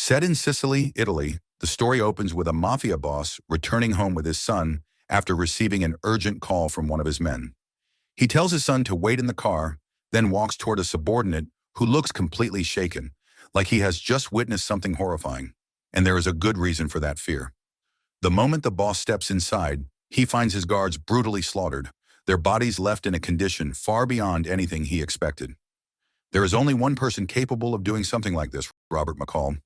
Set in Sicily, Italy, the story opens with a mafia boss returning home with his son after receiving an urgent call from one of his men. He tells his son to wait in the car, then walks toward a subordinate who looks completely shaken, like he has just witnessed something horrifying. And there is a good reason for that fear. The moment the boss steps inside, he finds his guards brutally slaughtered, their bodies left in a condition far beyond anything he expected. There is only one person capable of doing something like this, Robert McCall.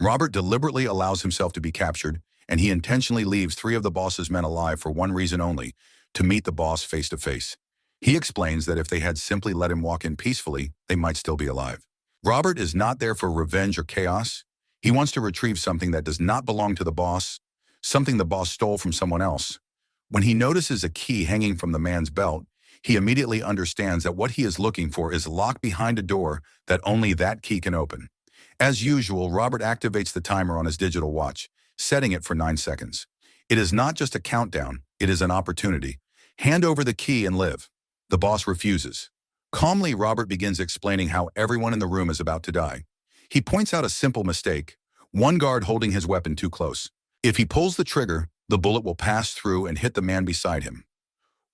Robert deliberately allows himself to be captured, and he intentionally leaves 3 of the boss's men alive for one reason only, to meet the boss face to face. He explains that if they had simply let him walk in peacefully, they might still be alive. Robert is not there for revenge or chaos. He wants to retrieve something that does not belong to the boss, something the boss stole from someone else. When he notices a key hanging from the man's belt, he immediately understands that what he is looking for is locked behind a door that only that key can open. As usual, Robert activates the timer on his digital watch, setting it for 9 seconds. It is not just a countdown, it is an opportunity. Hand over the key and live. The boss refuses. Calmly, Robert begins explaining how everyone in the room is about to die. He points out a simple mistake: one guard holding his weapon too close. If he pulls the trigger, the bullet will pass through and hit the man beside him.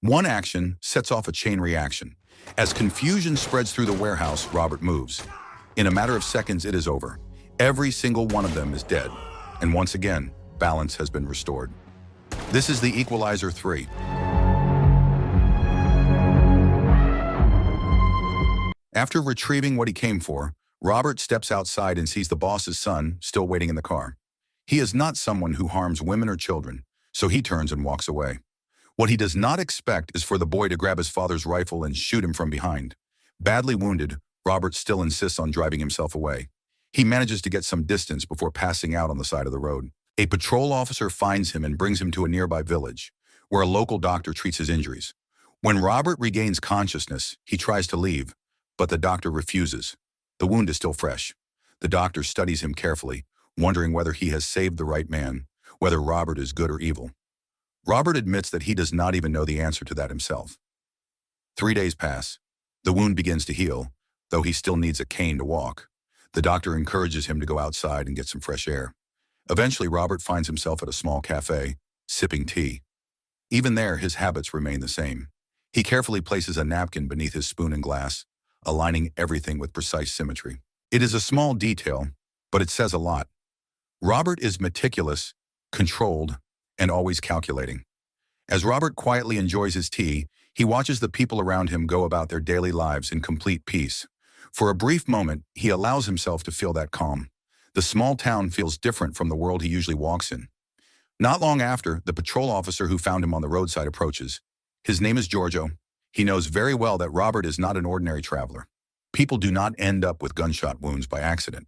One action sets off a chain reaction. As confusion spreads through the warehouse, Robert moves. In a matter of seconds, it is over. Every single one of them is dead. And once again, balance has been restored. This is the Equalizer 3. After retrieving what he came for, Robert steps outside and sees the boss's son still waiting in the car. He is not someone who harms women or children, so he turns and walks away. What he does not expect is for the boy to grab his father's rifle and shoot him from behind. Badly wounded, Robert still insists on driving himself away. He manages to get some distance before passing out on the side of the road. A patrol officer finds him and brings him to a nearby village, where a local doctor treats his injuries. When Robert regains consciousness, he tries to leave, but the doctor refuses. The wound is still fresh. The doctor studies him carefully, wondering whether he has saved the right man, whether Robert is good or evil. Robert admits that he does not even know the answer to that himself. 3 days pass. The wound begins to heal, though he still needs a cane to walk. The doctor encourages him to go outside and get some fresh air. Eventually, Robert finds himself at a small cafe, sipping tea. Even there, his habits remain the same. He carefully places a napkin beneath his spoon and glass, aligning everything with precise symmetry. It is a small detail, but it says a lot. Robert is meticulous, controlled, and always calculating. As Robert quietly enjoys his tea, he watches the people around him go about their daily lives in complete peace. For a brief moment, he allows himself to feel that calm. The small town feels different from the world he usually walks in. Not long after, the patrol officer who found him on the roadside approaches. His name is Giorgio. He knows very well that Robert is not an ordinary traveler. People do not end up with gunshot wounds by accident.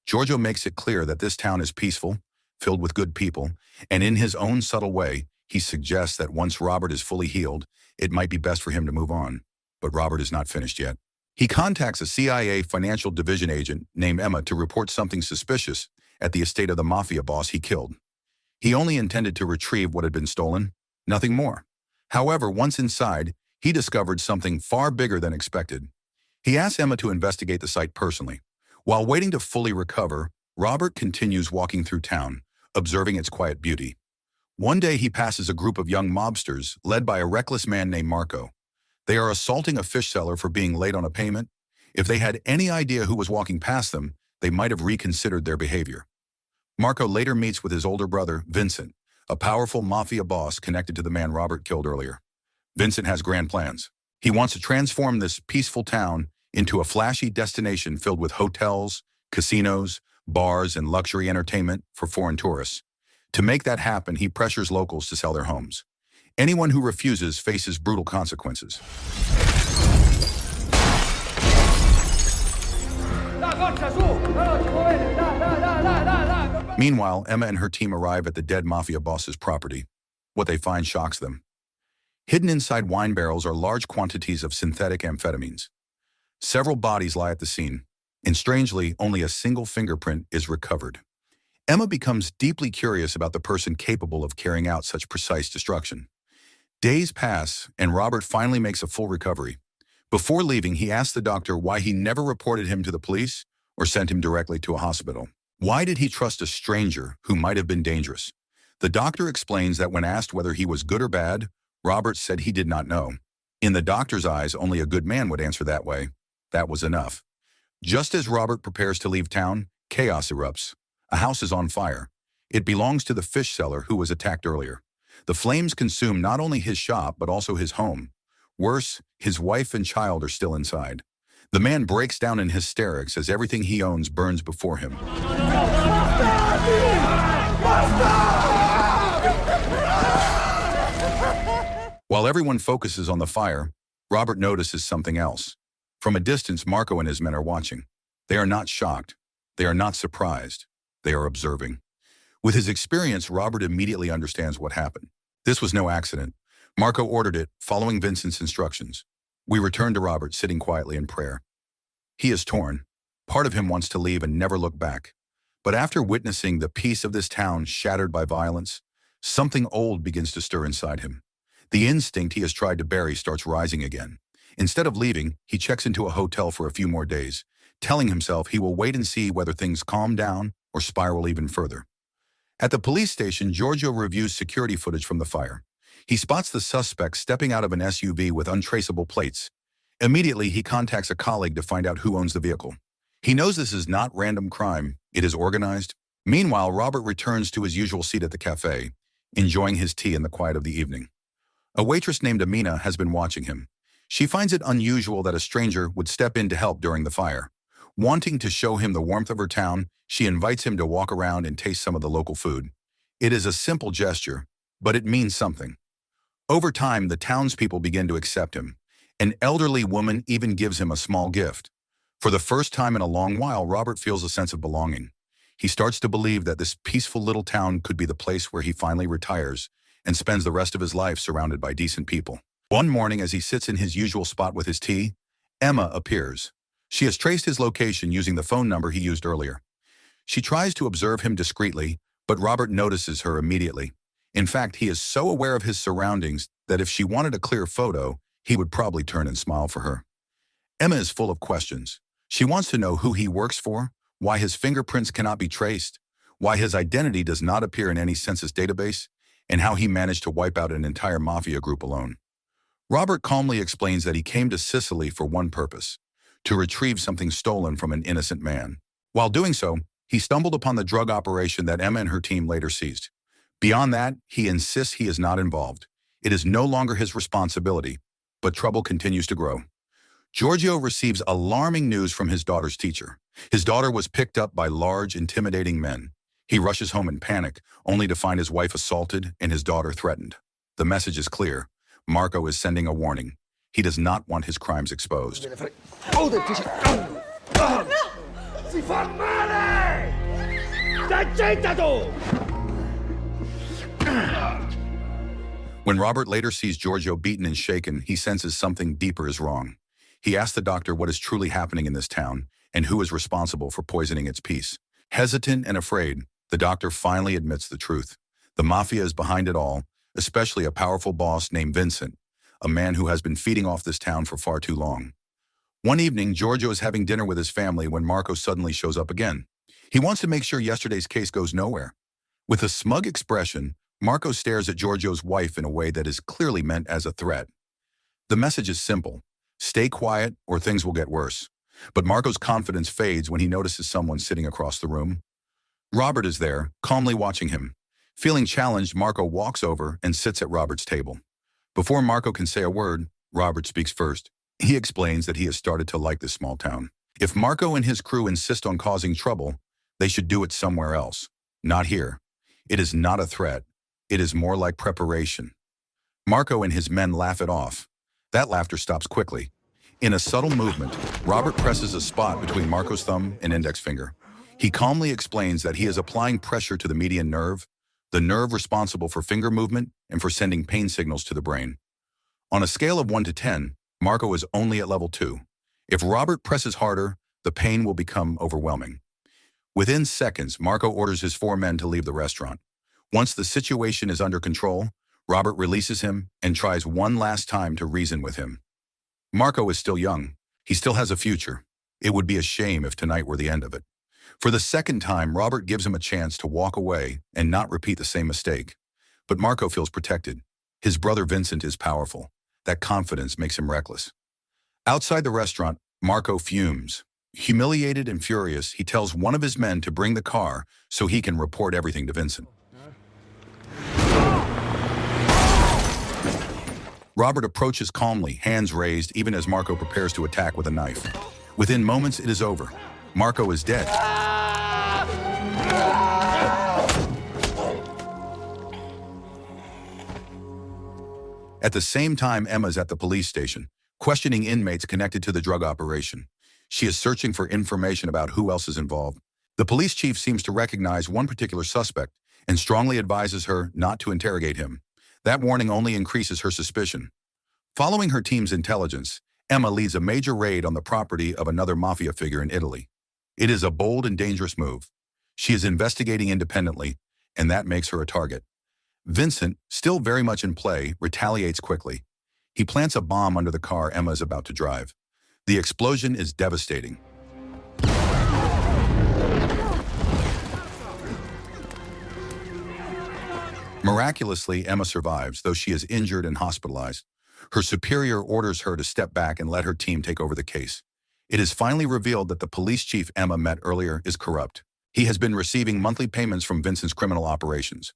Giorgio makes it clear that this town is peaceful, filled with good people, and in his own subtle way, he suggests that once Robert is fully healed, it might be best for him to move on. But Robert is not finished yet. He contacts a CIA financial division agent named Emma to report something suspicious at the estate of the Mafia boss he killed. He only intended to retrieve what had been stolen, nothing more. However, once inside, he discovered something far bigger than expected. He asks Emma to investigate the site personally. While waiting to fully recover, Robert continues walking through town, observing its quiet beauty. One day he passes a group of young mobsters led by a reckless man named Marco. They are assaulting a fish seller for being late on a payment. If they had any idea who was walking past them, they might have reconsidered their behavior. Marco later meets with his older brother, Vincent, a powerful mafia boss connected to the man Robert killed earlier. Vincent has grand plans. He wants to transform this peaceful town into a flashy destination filled with hotels, casinos, bars, and luxury entertainment for foreign tourists. To make that happen, he pressures locals to sell their homes. Anyone who refuses faces brutal consequences. Meanwhile, Emma and her team arrive at the dead mafia boss's property. What they find shocks them. Hidden inside wine barrels are large quantities of synthetic amphetamines. Several bodies lie at the scene, and strangely, only a single fingerprint is recovered. Emma becomes deeply curious about the person capable of carrying out such precise destruction. Days pass, and Robert finally makes a full recovery. Before leaving, he asks the doctor why he never reported him to the police or sent him directly to a hospital. Why did he trust a stranger who might have been dangerous? The doctor explains that when asked whether he was good or bad, Robert said he did not know. In the doctor's eyes, only a good man would answer that way. That was enough. Just as Robert prepares to leave town, chaos erupts. A house is on fire. It belongs to the fish seller who was attacked earlier. The flames consume not only his shop, but also his home. Worse, his wife and child are still inside. The man breaks down in hysterics as everything he owns burns before him. While everyone focuses on the fire, Robert notices something else. From a distance, Marco and his men are watching. They are not shocked. They are not surprised. They are observing. With his experience, Robert immediately understands what happened. This was no accident. Marco ordered it, following Vincent's instructions. We return to Robert sitting quietly in prayer. He is torn. Part of him wants to leave and never look back. But after witnessing the peace of this town shattered by violence, something old begins to stir inside him. The instinct he has tried to bury starts rising again. Instead of leaving, he checks into a hotel for a few more days, telling himself he will wait and see whether things calm down or spiral even further. At the police station, Giorgio reviews security footage from the fire. He spots the suspect stepping out of an SUV with untraceable plates. Immediately, he contacts a colleague to find out who owns the vehicle. He knows this is not random crime, it is organized. Meanwhile, Robert returns to his usual seat at the cafe, enjoying his tea in the quiet of the evening. A waitress named Amina has been watching him. She finds it unusual that a stranger would step in to help during the fire. Wanting to show him the warmth of her town, she invites him to walk around and taste some of the local food. It is a simple gesture, but it means something. Over time, the townspeople begin to accept him. An elderly woman even gives him a small gift. For the first time in a long while, Robert feels a sense of belonging. He starts to believe that this peaceful little town could be the place where he finally retires and spends the rest of his life surrounded by decent people. One morning, as he sits in his usual spot with his tea, Emma appears. She has traced his location using the phone number he used earlier. She tries to observe him discreetly, but Robert notices her immediately. In fact, he is so aware of his surroundings that if she wanted a clear photo, he would probably turn and smile for her. Emma is full of questions. She wants to know who he works for, why his fingerprints cannot be traced, why his identity does not appear in any census database, and how he managed to wipe out an entire Mafia group alone. Robert calmly explains that he came to Sicily for one purpose: to retrieve something stolen from an innocent man. While doing so, he stumbled upon the drug operation that Emma and her team later seized. Beyond that, he insists he is not involved. It is no longer his responsibility, but trouble continues to grow. Giorgio receives alarming news from his daughter's teacher. His daughter was picked up by large, intimidating men. He rushes home in panic, only to find his wife assaulted and his daughter threatened. The message is clear. Marco is sending a warning. He does not want his crimes exposed. Si fa male! Agitato! When Robert later sees Giorgio beaten and shaken, he senses something deeper is wrong. He asks the doctor what is truly happening in this town and who is responsible for poisoning its peace. Hesitant and afraid, the doctor finally admits the truth. The Mafia is behind it all, especially a powerful boss named Vincent, a man who has been feeding off this town for far too long. One evening, Giorgio is having dinner with his family when Marco suddenly shows up again. He wants to make sure yesterday's case goes nowhere. With a smug expression, Marco stares at Giorgio's wife in a way that is clearly meant as a threat. The message is simple: stay quiet or things will get worse. But Marco's confidence fades when he notices someone sitting across the room. Robert is there, calmly watching him. Feeling challenged, Marco walks over and sits at Robert's table. Before Marco can say a word, Robert speaks first. He explains that he has started to like this small town. If Marco and his crew insist on causing trouble, they should do it somewhere else, not here. It is not a threat. It is more like preparation. Marco and his men laugh it off. That laughter stops quickly. In a subtle movement, Robert presses a spot between Marco's thumb and index finger. He calmly explains that he is applying pressure to the median nerve, the nerve responsible for finger movement and for sending pain signals to the brain. On a scale of 1 to 10, Marco is only at level 2. If Robert presses harder, the pain will become overwhelming. Within seconds, Marco orders his 4 men to leave the restaurant. Once the situation is under control, Robert releases him and tries one last time to reason with him. Marco is still young. He still has a future. It would be a shame if tonight were the end of it. For the second time, Robert gives him a chance to walk away and not repeat the same mistake. But Marco feels protected. His brother Vincent is powerful. That confidence makes him reckless. Outside the restaurant, Marco fumes. Humiliated and furious, he tells one of his men to bring the car so he can report everything to Vincent. Robert approaches calmly, hands raised, even as Marco prepares to attack with a knife. Within moments, it is over. Marco is dead. At the same time, Emma's at the police station, questioning inmates connected to the drug operation. She is searching for information about who else is involved. The police chief seems to recognize one particular suspect and strongly advises her not to interrogate him. That warning only increases her suspicion. Following her team's intelligence, Emma leads a major raid on the property of another mafia figure in Italy. It is a bold and dangerous move. She is investigating independently, and that makes her a target. Vincent, still very much in play, retaliates quickly. He plants a bomb under the car Emma is about to drive. The explosion is devastating. Miraculously, Emma survives, though she is injured and hospitalized. Her superior orders her to step back and let her team take over the case. It is finally revealed that the police chief Emma met earlier is corrupt. He has been receiving monthly payments from Vincent's criminal operations.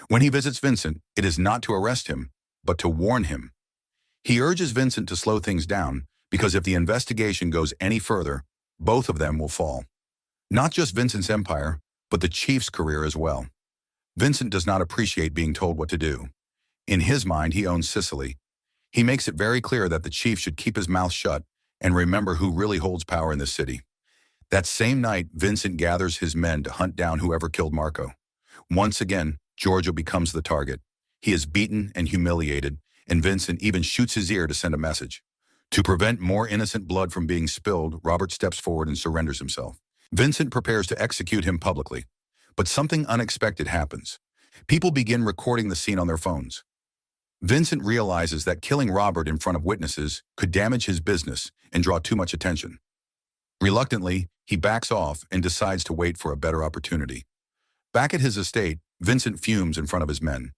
When he visits Vincent, it is not to arrest him, but to warn him. He urges Vincent to slow things down, because if the investigation goes any further, both of them will fall. Not just Vincent's empire, but the chief's career as well. Vincent does not appreciate being told what to do. In his mind, he owns Sicily. He makes it very clear that the chief should keep his mouth shut and remember who really holds power in this city. That same night, Vincent gathers his men to hunt down whoever killed Marco. Once again, Giorgio becomes the target. He is beaten and humiliated, and Vincent even shoots his ear to send a message. To prevent more innocent blood from being spilled, Robert steps forward and surrenders himself. Vincent prepares to execute him publicly. But something unexpected happens. People begin recording the scene on their phones. Vincent realizes that killing Robert in front of witnesses could damage his business and draw too much attention. Reluctantly, he backs off and decides to wait for a better opportunity. Back at his estate, Vincent fumes in front of his men.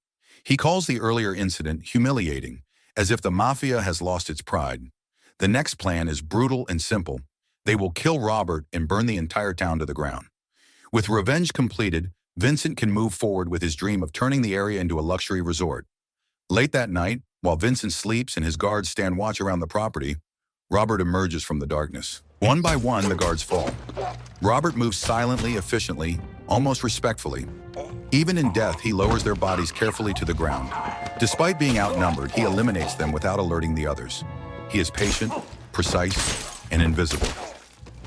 He calls the earlier incident humiliating, as if the Mafia has lost its pride. The next plan is brutal and simple. They will kill Robert and burn the entire town to the ground. With revenge completed, Vincent can move forward with his dream of turning the area into a luxury resort. Late that night, while Vincent sleeps and his guards stand watch around the property, Robert emerges from the darkness. One by one, the guards fall. Robert moves silently, efficiently, almost respectfully. Even in death, he lowers their bodies carefully to the ground. Despite being outnumbered, he eliminates them without alerting the others. He is patient, precise, and invisible.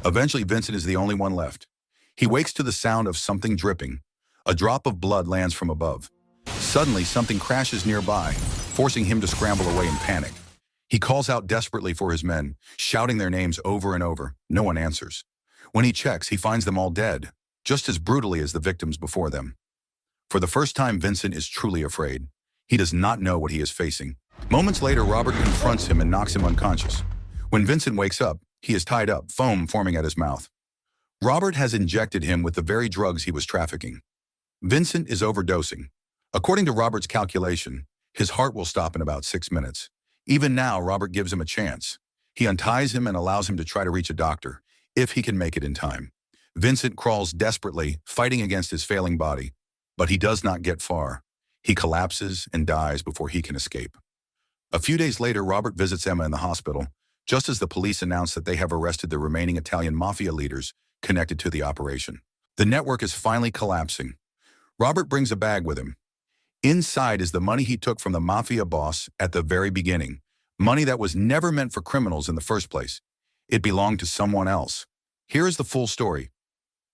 Eventually, Vincent is the only one left. He wakes to the sound of something dripping. A drop of blood lands from above. Suddenly, something crashes nearby, forcing him to scramble away in panic. He calls out desperately for his men, shouting their names over and over. No one answers. When he checks, he finds them all dead, just as brutally as the victims before them. For the first time, Vincent is truly afraid. He does not know what he is facing. Moments later, Robert confronts him and knocks him unconscious. When Vincent wakes up, he is tied up, foam forming at his mouth. Robert has injected him with the very drugs he was trafficking. Vincent is overdosing. According to Robert's calculation, his heart will stop in about 6 minutes. Even now, Robert gives him a chance. He unties him and allows him to try to reach a doctor, if he can make it in time. Vincent crawls desperately, fighting against his failing body, but he does not get far. He collapses and dies before he can escape. A few days later, Robert visits Emma in the hospital, just as the police announce that they have arrested the remaining Italian mafia leaders connected to the operation. The network is finally collapsing. Robert brings a bag with him. Inside is the money he took from the mafia boss at the very beginning, money that was never meant for criminals in the first place. It belonged to someone else. Here is the full story.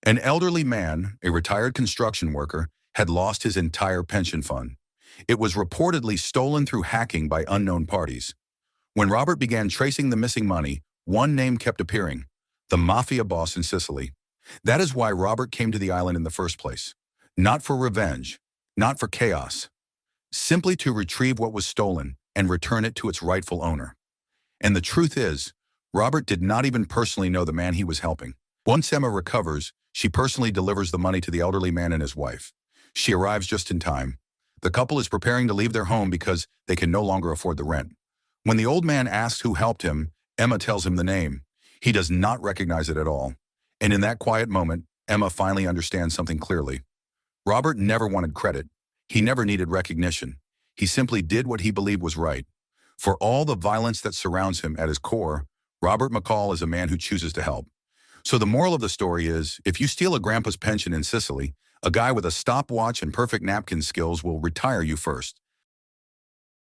An elderly man, a retired construction worker, had lost his entire pension fund. It was reportedly stolen through hacking by unknown parties. When Robert began tracing the missing money, one name kept appearing: the mafia boss in Sicily. That is why Robert came to the island in the first place. Not for revenge, not for chaos, simply to retrieve what was stolen and return it to its rightful owner. And the truth is, Robert did not even personally know the man he was helping. Once Emma recovers, She personally delivers the money to the elderly man and his wife. She arrives just in time. The couple is preparing to leave their home because they can no longer afford the rent. When the old man asks who helped him, Emma tells him the name. He does not recognize it at all. And in that quiet moment, Emma finally understands something clearly. Robert never wanted credit. He never needed recognition. He simply did what he believed was right. For all the violence that surrounds him at his core, Robert McCall is a man who chooses to help. So the moral of the story is, if you steal a grandpa's pension in Sicily, a guy with a stopwatch and perfect napkin skills will retire you first.